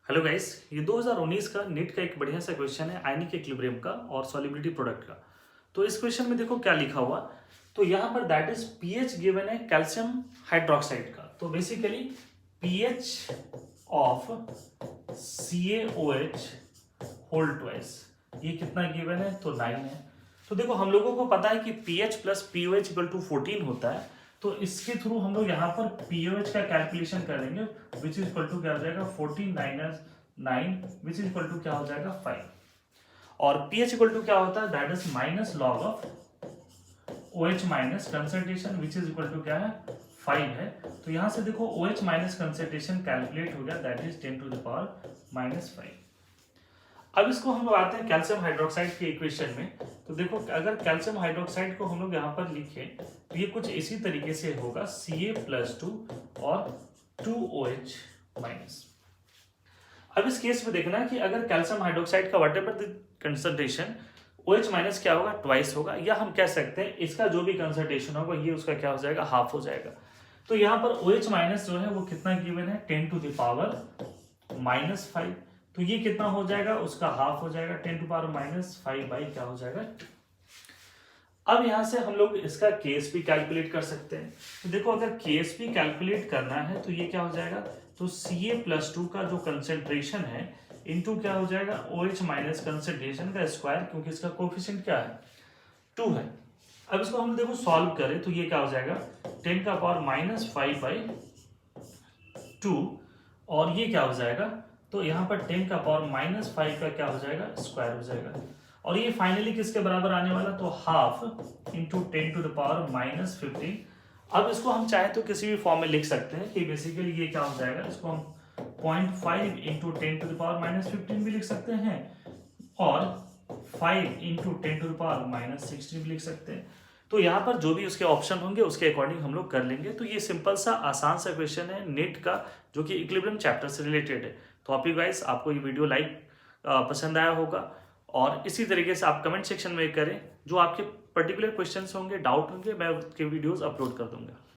Hello guys, ये 2019 का NEET का एक बढ़िया सा क्वेश्चन है आयनिक इक्विलिब्रियम का और सॉल्युबिलिटी प्रोडक्ट का। तो इस क्वेश्चन में देखो क्या लिखा हुआ। तो यहाँ पर दैट इज पीएच गिवन है कैल्शियम हाइड्रोक्साइड का। तो basically pH of CaOH whole twice, ये कितना गिवन है? तो 9 है। तो देखो हम लोगों को पता है कि pH plus pOH equal to 14 होता है। तो इसके थ्रू हम लोग यहाँ पर पीओएच का कैलकुलेशन करेंगे, विच इज इक्वल टू क्या हो जाएगा 14 minus 9 which is equal to क्या हो जाएगा 5। और पीएच इक्वल टू क्या होता है? That is minus log of OH minus concentration which is equal to क्या है 5 है। तो यहाँ से देखो OH माइनस कंसंट्रेशन कैलकुलेट हो गया, that is 10 to the power minus 5। अब इसको हम लोग आते हैं कैल्शियम हाइड्रोक्साइड के इक्वेशन में। तो देखो अगर कैल्शियम हाइड्रोक्साइड को हम लोग यहाँ पर लिखें तो ये कुछ इसी तरीके से होगा Ca+2 और 2OH माइनस। अब इस केस में देखना कि अगर कैल्शियम हाइड्रोक्साइड का whatever the concentration OH minus क्या होगा ट्वाइस होगा, या हम कह सकते हैं इसका जो भी कंसंट्रेशन होगा ये उसका क्या हो जाएगा हाफ हो जाएगा। तो यहाँ पर OH माइनस जो है वो कितना गिवन है 10 टू द पावर -5। तो ये कितना हो जाएगा उसका हाफ हो जाएगा 10 टू पावर -5 बाई क्या हो जाएगा 2। अब यहां से हम लोग इसका केस भी कैलकुलेट कर सकते हैं। तो देखो अगर केस भी कैलकुलेट करना है तो ये क्या हो जाएगा, तो Ca+2 का जो कंसेंट्रेशन है इनटू क्या हो जाएगा OH माइनस कंसेंट्रेशन का स्क्वायर, क्योंकि इसका कोफिशिएंट क्या है 2 है। अब इसको हम देखो सॉल्व करें तो ये क्या हो जाएगा 10 का पावर -5 बाई 2, और ये क्या हो जाएगा तो यहाँ पर 10 का पावर -5 का क्या हो जाएगा स्क्वायर हो जाएगा, और ये फाइनली किसके बराबर आने वाला तो half into 10 to the power -15। अब इसको हम चाहे तो किसी भी फॉर्म में लिख सकते हैं कि बेसिकली ये क्या हो जाएगा, इसको हम 0.5 इंटू 10 टू द पावर -15 भी लिख सकते हैं और 5 इंटू 10 टू द पावर -16 भी लिख सकते हैं। तो यहाँ पर जो भी उसके ऑप्शन होंगे उसके अकॉर्डिंग हम लोग कर लेंगे। तो ये सिंपल सा आसान सा क्वेश्चन है नीट का, जो कि इक्विलिब्रियम चैप्टर से रिलेटेड है। तो आप गाइस आपको ये वीडियो पसंद आया होगा, और इसी तरीके से आप कमेंट सेक्शन में करें जो आपके पर्टिकुलर क्वेश्चंस होंगे, डाउट होंगे, मैं उसके वीडियोस अपलोड कर दूंगा।